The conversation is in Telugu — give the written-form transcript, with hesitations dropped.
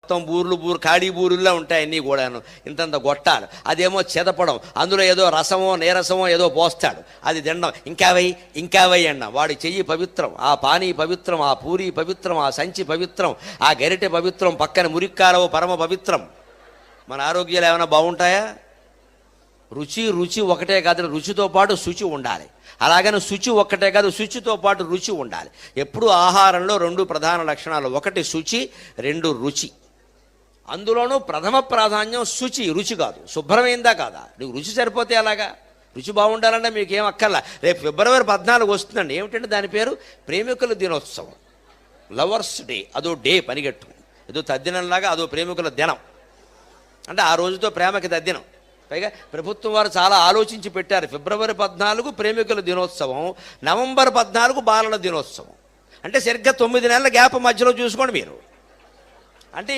మొత్తం ఖాళీ బూరుల్లో ఉంటాయి అన్నీ కూడాను, ఇంతంత గొట్టాలు. అదేమో చెదపడం, అందులో ఏదో రసమో నీరసమో ఏదో పోస్తాడు, అది తినడం. ఇంకా వై అన్న. వాడి చెయ్యి పవిత్రం, ఆ పానీ పవిత్రం, ఆ పూరి పవిత్రం, ఆ సంచి పవిత్రం, ఆ గరిటె పవిత్రం, పక్కన మురిక్కాలవ పరమ పవిత్రం. మన ఆరోగ్యాలు ఏమైనా బాగుంటాయా? రుచి ఒకటే కాదు, రుచితో పాటు శుచి ఉండాలి. అలాగని శుచి ఒక్కటే కాదు, శుచితో పాటు రుచి ఉండాలి. ఎప్పుడు ఆహారంలో 2 ప్రధాన లక్షణాలు, 1 శుచి, 2 రుచి. అందులోనూ ప్రథమ ప్రాధాన్యం శుచి, రుచి కాదు. శుభ్రమైందా కాదా? నీకు రుచి సరిపోతే అలాగా. రుచి బాగుండాలంటే మీకేం అక్కర్లా. రేపు ఫిబ్రవరి 14 వస్తుందండి. ఏమిటంటే దాని పేరు ప్రేమికుల దినోత్సవం, లవర్స్ డే. అదో డే పనిగట్టుకుని, ఏదో తద్దినంలాగా అదో ప్రేమికుల దినం. అంటే ఆ రోజుతో ప్రేమకి తద్దినం. పైగా ప్రభుత్వం వారు చాలా ఆలోచించి పెట్టారు. ఫిబ్రవరి 14 ప్రేమికుల దినోత్సవం, నవంబర్ 14 బాలల దినోత్సవం. అంటే సరిగ్గా 9 నెలల గ్యాప్ మధ్యలో చూసుకోండి మీరు. అంటే